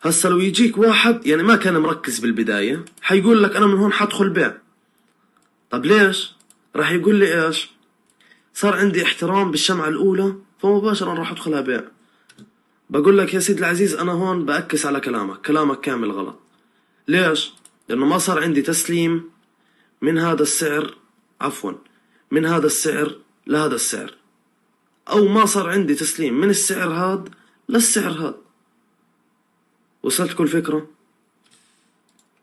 هسا لو يجيك واحد يعني ما كان مركز بالبداية حيقول لك أنا من هون حدخل بيع. طب ليش؟ راح يقول لي إيش؟ صار عندي احترام بالشمعة الأولى فمباشرة راح أدخلها بيع. بقول لك يا سيد العزيز أنا هون بأكس على كلامك كامل غلط. ليش؟ لأنه ما صار عندي تسليم من هذا السعر، عفوا، من هذا السعر لهذا السعر، أو ما صار عندي تسليم من السعر هذا للسعر هذا. وصلتكم الفكرة؟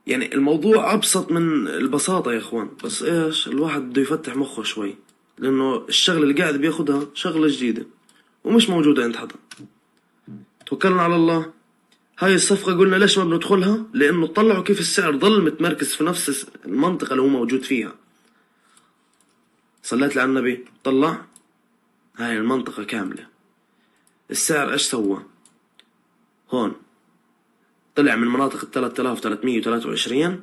يعني الموضوع أبسط من البساطة يا إخوان، بس إيش الواحد بده يفتح مخه شوي، لأنه الشغلة اللي قاعد بياخدها شغلة جديدة ومش موجودة عند حدا. توكلنا على الله. هاي الصفقة قلنا ليش ما بندخلها؟ لأنه طلعوا كيف السعر ضل متمركز في نفس المنطقة اللي هو موجود فيها. صليت على النبي، طلع هاي المنطقة كاملة. السعر إيش سوى؟ هون طلع من مناطق 3323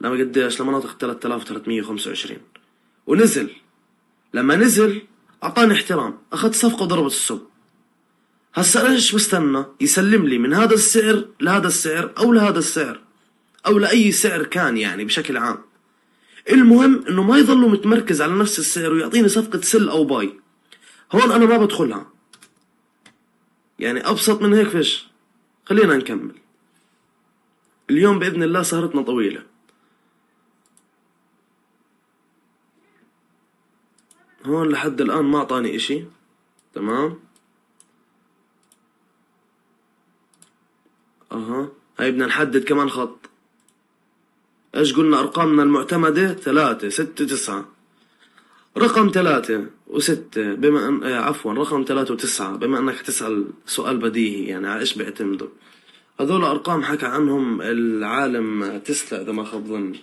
لما قديش لمناطق 3325 ونزل. لما نزل أعطاني احترام، أخذت صفقة وضربت السوق. هسا إيش بستنى؟ يسلم لي من هذا السعر لهذا السعر أو لهذا السعر أو لأي سعر كان، يعني بشكل عام. المهم إنه ما يظلوا متمركز على نفس السعر ويعطيني صفقة سل أو باي. هون أنا ما بدخلها. يعني أبسط من هيك فيش. خلينا نكمل. اليوم بإذن الله سهرتنا طويلة. هون لحد الآن ما أعطاني إشي. تمام. هاي بدنا نحدد كمان خط. إيش قلنا أرقامنا المعتمدة 3 6 9. رقم 3 و6 بما أن عفوا رقم 3 و9 بما أنك تسأل سؤال بديهي يعني على إيش بيعتمدوا. هذول أرقام حكى عنهم العالم تسلا إذا ما خاب ظني.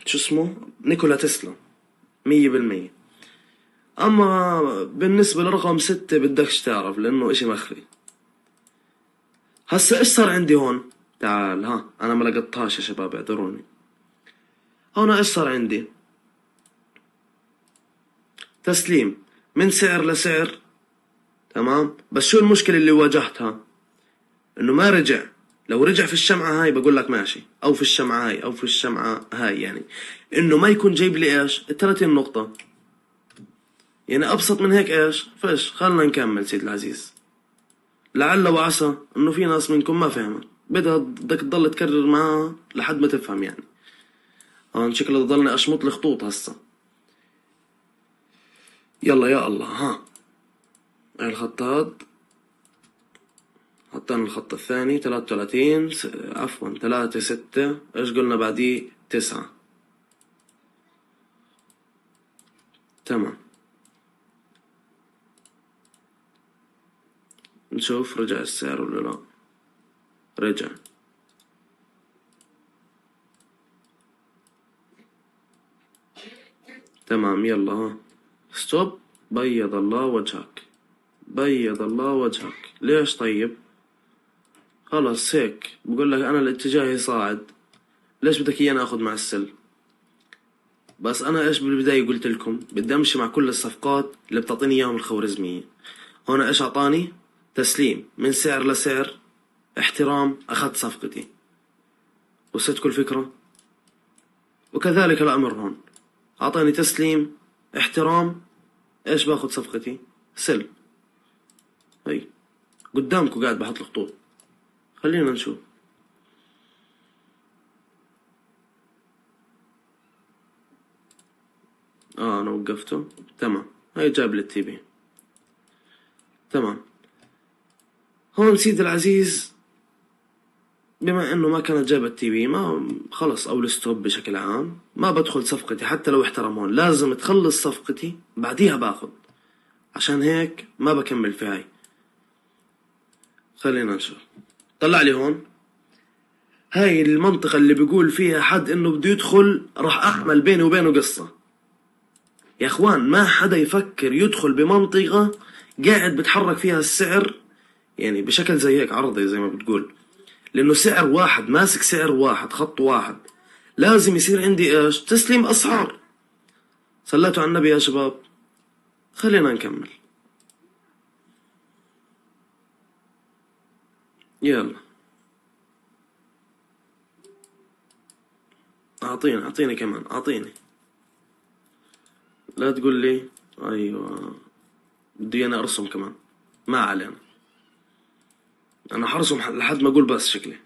شو اسمه؟ نيكولا تسلا 100%. أما بالنسبة لرقم 6 بدكش تعرف لأنه إشي مخفي. هسا إيش صار عندي هون؟ تعال أنا ما لقطتهاش يا شباب اعذروني. هون إيش صار عندي؟ تسليم من سعر لسعر. تمام. بس شو المشكلة اللي واجهتها؟ إنه ما رجع. لو رجع في الشمعة هاي بقول لك ماشي، أو في الشمعة هاي أو في الشمعة هاي، يعني إنه ما يكون جايب لي إيش 30 نقطة. يعني أبسط من هيك إيش فش. خلنا نكمل سيد العزيز، لعل وعسى إنه في ناس منكم ما فهمت بدك تضل تكرر معها لحد ما تفهم. يعني هون شكله ضلني أشمط الخطوط هسا. يلا يا الله. الخط هاد حطينا الخط الثاني 33 عفوا 3 6. ايش قلنا بعديه 9. تمام. نشوف رجع السعر ولا لا. رجع. تمام. يلا ستوب. بيض الله وجهك، بيض الله وجهك. ليش طيب؟ خلص هيك بقول لك انا الاتجاهي صاعد. ليش بدك اياني اخذ مع السل؟ بس انا ايش بالبداية قلت لكم بدي امشي مع كل الصفقات اللي بتعطيني اياهم الخوارزمية. هون ايش اعطاني؟ تسليم من سعر لسعر، احترام، اخذت صفقتي. وصلتكم الفكرة؟ وكذلك الامر هون اعطاني تسليم، احترام، ايش باخذ صفقتي؟ سل. هي قدامكم قاعد بحط الخطوط. خلينا نشوف. انا وقفته. تمام. هاي جاب لي التي بي. تمام. هون سيد العزيز بما انه ما كانت جابت التي بي ما خلص او الستوب بشكل عام ما بدخل صفقتي حتى لو احترم. هون لازم تخلص صفقتي بعديها باخذ، عشان هيك ما بكمل في هاي. خلينا نشوف. طلع لي هون هاي المنطقة اللي بيقول فيها حد انه بده يدخل راح اعمل بيني وبينه قصة. يا اخوان ما حدا يفكر يدخل بمنطقة قاعد بتحرك فيها السعر يعني بشكل زي هيك عرضي زي ما بتقول، لانه سعر واحد ماسك سعر واحد خط واحد. لازم يصير عندي ايش تسليم اسعار. صليتوا على النبي يا شباب. خلينا نكمل. يلا اعطيني كمان، اعطيني. لا تقول لي. ايوه، بدي انا ارسم كمان. ما علينا، انا حرسم لحد ما اقول بس شكلي.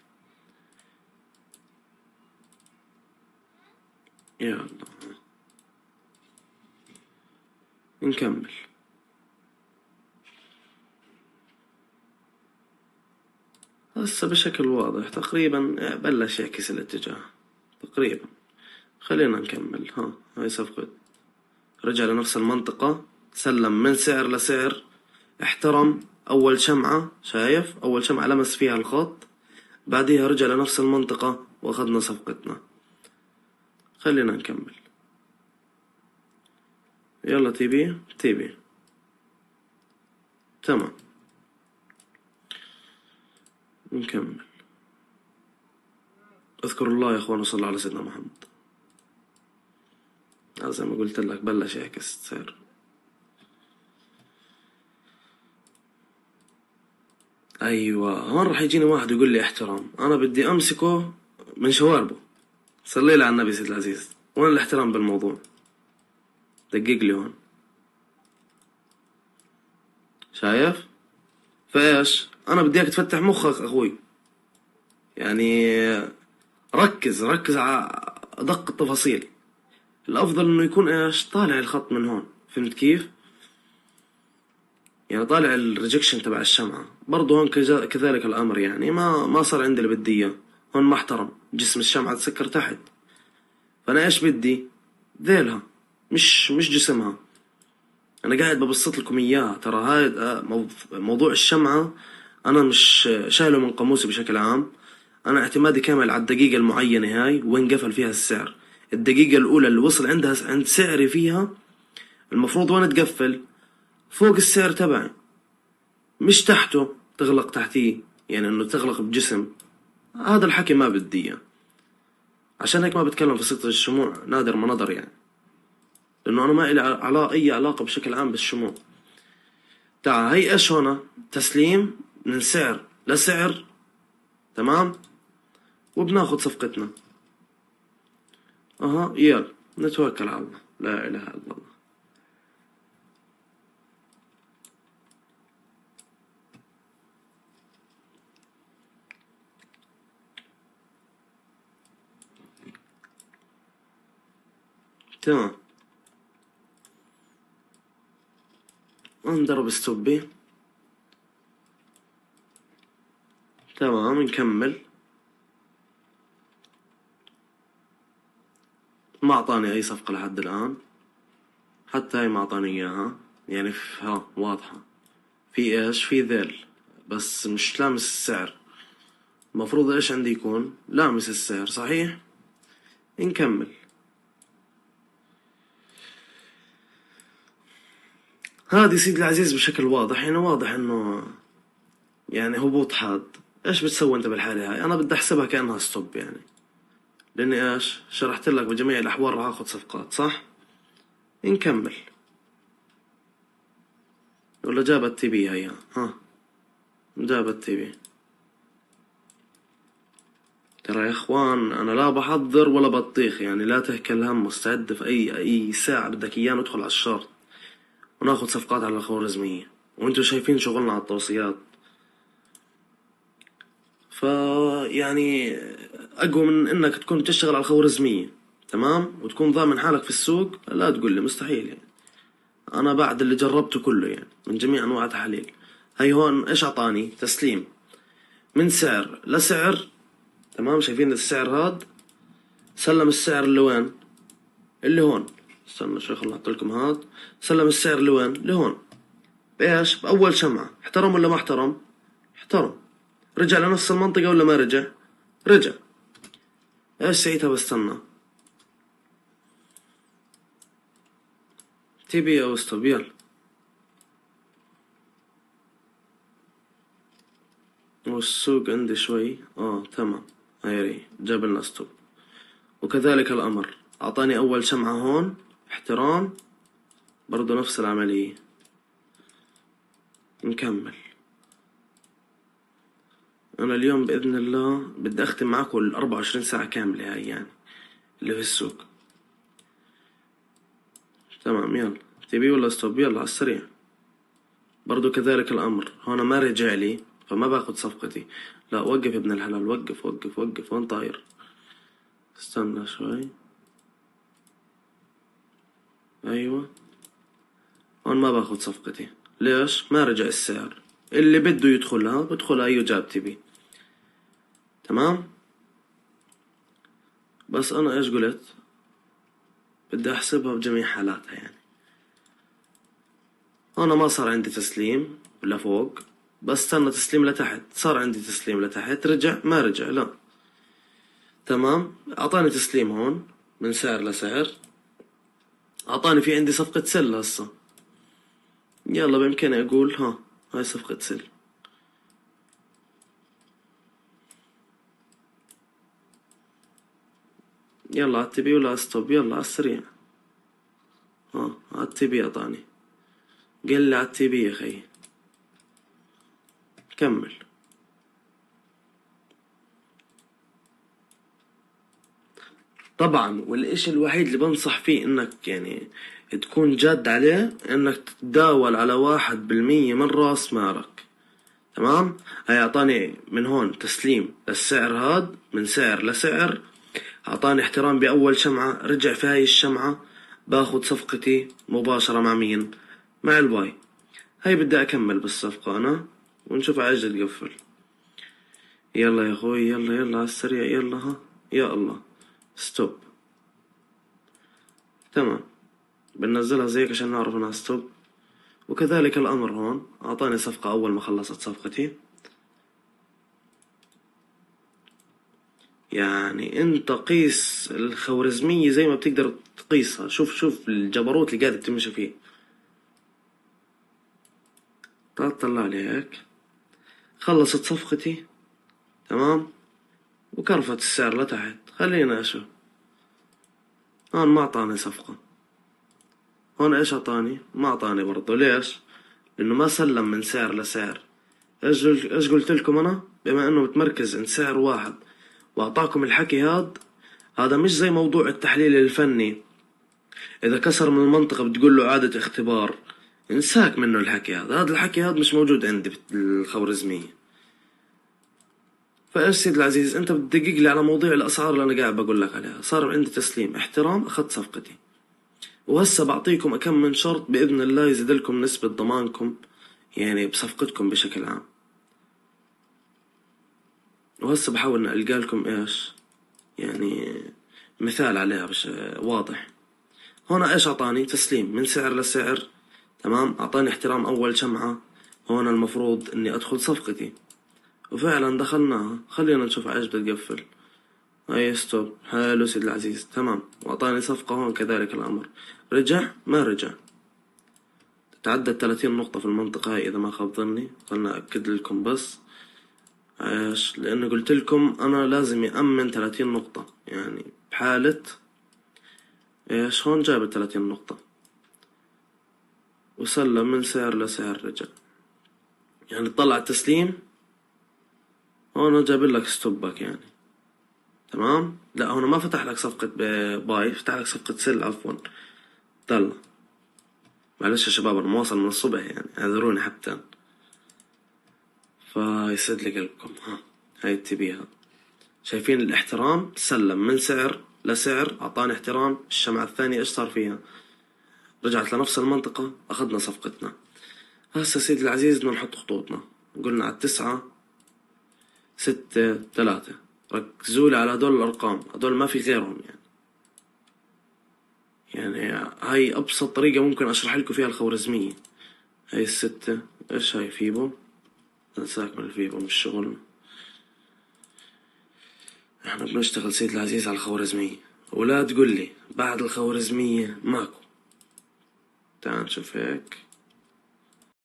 يلا نكمل. هسه بشكل واضح تقريبا بلش يعكس الاتجاه تقريبا. خلينا نكمل. ها، هاي صفقة. رجع لنفس المنطقة، سلم من سعر لسعر، احترم أول شمعة. شايف أول شمعة لمس فيها الخط، بعديها رجع لنفس المنطقة وأخذنا صفقتنا. خلينا نكمل. يلا تيبي. تمام، نكمل. اذكروا الله يا اخوان وصلوا على سيدنا محمد. زي ما قلت لك بلش يعكس السعر. ايوه، هون راح يجيني واحد يقول لي احترام، انا بدي امسكه من شواربه. صلي لي على النبي سيد العزيز، وين الاحترام بالموضوع؟ دقق لي هون. شايف؟ فايش انا بدي اياك تفتح مخك اخوي، يعني ركز على ادق التفاصيل. الافضل انه يكون ايش طالع الخط من هون. فهمت كيف؟ يعني طالع الريجكشن تبع الشمعة برضه هون. كذلك الامر، يعني ما صار عندي اللي بدي اياه. هون ما احترم جسم الشمعة، تسكر تحت. فانا ايش بدي؟ ذيلها، مش جسمها. انا قاعد ببسط لكم اياها. ترى هاي موضوع الشمعة انا مش شايله من قاموسي بشكل عام. انا اعتمادي كامل على الدقيقة المعينة هاي وين قفل فيها السعر. الدقيقة الاولى اللي وصل عند سعري فيها، المفروض وين تقفل؟ فوق السعر تبعي، مش تحته تغلق تحتيه. يعني انه تغلق بجسم، هذا الحكي ما بدي اياه. عشان هيك ما بتكلم في صيغة الشموع، نادر ما نظر يعني. لانه انا ما إلي اي علاقة بشكل عام بالشموع. تعال، هي ايش هنا؟ تسليم من سعر لسعر. تمام، وبناخد صفقتنا. اها، يلا نتوكل على الله. لا اله الا الله. تمام، نضرب ستوبي. تمام، نكمل. ما اعطاني اي صفقة لحد الان، حتى هاي ما اعطاني اياها. يعني ها واضحة، في ايش؟ في ذيل، بس مش لامس السعر. المفروض ايش عندي يكون لامس السعر صحيح. نكمل. هذه سيدي العزيز بشكل واضح، يعني واضح انه يعني هبوط حاد. ايش بتسوي انت بالحالة هاي؟ انا بدي احسبها كأنها ستوب يعني. لاني ايش شرحت لك بجميع الاحوال راح اخذ صفقات صح. نكمل. ولا جابت تي بي هي؟ ها، جابت تي بي. ترى يا اخوان انا لا بحضر ولا بطيخ، يعني لا تهكل الهم. مستعد في اي ساعة بدك اياه ندخل على الشارت وناخذ صفقات على الخوارزمية. وانتم شايفين شغلنا على التوصيات. يعني اقوى من انك تكون تشتغل على الخوارزمية تمام وتكون ضامن حالك في السوق. لا تقول لي مستحيل يعني. انا بعد اللي جربته كله يعني من جميع انواع التحاليل. هي هون ايش اعطاني؟ تسليم من سعر لسعر. تمام، شايفين السعر هاد؟ سلم السعر اللي وين؟ اللي هون. استنى شوي خلنا احط لكم هاد. سلم السعر اللي وين؟ لهون. بايش؟ باول شمعة. احترم ولا ما احترم؟ احترم. رجع لنفس المنطقة ولا ما رجع؟ رجع. ايش ساعتها بستنى؟ تي بي او ستوب. يلا والسوق عندي شوي. تمام، هيري جاب لنا ستوب. وكذلك الامر اعطاني اول شمعة هون. احترام. برضو نفس العملية. نكمل. أنا اليوم بإذن الله بدي أختم معكم ال24 ساعة كاملة هاي يعني اللي في السوق. تمام يلا، تبي ولا ستوب؟ يلا على السريع. برضو كذلك الأمر، هون ما رجع لي فما باخد صفقتي. لا وقف يا ابن الحلال، وقف وقف وقف، وين طاير؟ استنى شوي. أيوة، هون ما باخد صفقتي. ليش؟ ما رجع السعر. اللي بده يدخلها بدخلها أيو جاب تبي. تمام. بس أنا إيش قلت؟ بدي أحسبها بجميع حالاتها يعني. أنا ما صار عندي تسليم لفوق، بس استنى تسليم لتحت. صار عندي تسليم لتحت، رجع ما رجع؟ لا. تمام، أعطاني تسليم هون من سعر لسعر. أعطاني في عندي صفقة سل هسه. يلا بإمكاني أقول ها هاي صفقة سل. يلا عالتبي ولا ستوب؟ يلا عالسريع. ها عالتبي أعطاني. قال لي عالتبي يا خي. كمل. طبعا، والاشي الوحيد اللي بنصح فيه انك يعني تكون جاد عليه، انك تتداول على 1% من راس مالك. تمام. هاي اعطاني من هون تسليم للسعر هاد، من سعر لسعر. اعطاني احترام باول شمعة، رجع في هاي الشمعة باخد صفقتي مباشرة مع مين؟ مع الباي. هاي بدي اكمل بالصفقة انا، ونشوف عايز تقفل. يلا يا اخوي، يلا يلا على السريع، يلا ها. يا الله. ستوب. تمام، بننزلها زيك عشان نعرف انها ستوب. وكذلك الامر هون، اعطاني صفقة اول ما خلصت صفقتي. يعني انت قيس الخوارزمية زي ما بتقدر تقيسها. شوف شوف الجبروت اللي قاعد تمشي فيه. طلع لي هيك. خلصت صفقتي. تمام. وكرفت السعر لتحت. خلينا اشوف. هون ما اعطاني صفقة. هون ايش اعطاني؟ ما اعطاني برضه. ليش؟ لانه ما سلم من سعر لسعر. ايش قلت لكم انا؟ بما انه متمركز عند سعر واحد واعطاكم الحكي هذا مش زي موضوع التحليل الفني. اذا كسر من المنطقة بتقول له اعادة اختبار. انساك منه الحكي هذا الحكي هذا مش موجود عندي بالخوارزمية. فايش سيد العزيز، انت بتدقق لي على مواضيع الاسعار اللي انا قاعد بقول لك عليها. صار عندي تسليم احترام، اخذت صفقتي. وهسه بعطيكم كم من شرط باذن الله يزيد لكم نسبة ضمانكم يعني بصفقتكم بشكل عام. وهسه بحاول اني القى لكم ايش يعني مثال عليها بش واضح. هنا ايش اعطاني؟ تسليم من سعر لسعر. تمام. اعطاني احترام اول شمعة. هون المفروض اني ادخل صفقتي، وفعلا دخلناها. خلينا نشوف ايش بتقفل. هاي ستوب. حلو سيد العزيز. تمام. واعطاني صفقة هون كذلك الامر. رجع ما رجع. تتعدى 30 نقطة في المنطقة هاي اذا ما خاب ظني. خلنا اكد لكم بس. ايش؟ لانه قلت لكم انا لازم يأمن 30 نقطة يعني بحالة ايش. هون جاب 30 نقطة وسلم من سعر لسعر. رجع يعني طلع التسليم. هون جاب لك ستوبك يعني. تمام. لا هون ما فتح لك صفقة باي، فتح لك صفقة سل عفوا. طلع. معلش يا شباب انا مواصل من الصبح يعني، اعذروني حتى. فيسعد لي قلبكم. ها هاي تبيها. شايفين الاحترام؟ سلم من سعر لسعر، اعطاني احترام. الشمعة الثانية ايش صار فيها؟ رجعت لنفس المنطقة، اخذنا صفقتنا. هسه سيدي العزيز بدنا نحط خطوطنا. قلنا على 9 6 3. ركزوا لي على هدول الارقام، هدول ما في غيرهم يعني هاي ابسط طريقة ممكن اشرح لكم فيها الخوارزمية. هاي الستة. ايش هاي؟ فيبو. انساك من الفيبو مش شغلنا. احنا بنشتغل سيد العزيز على الخوارزمية. ولا تقول لي بعد الخوارزمية ماكو. تعال نشوف هيك.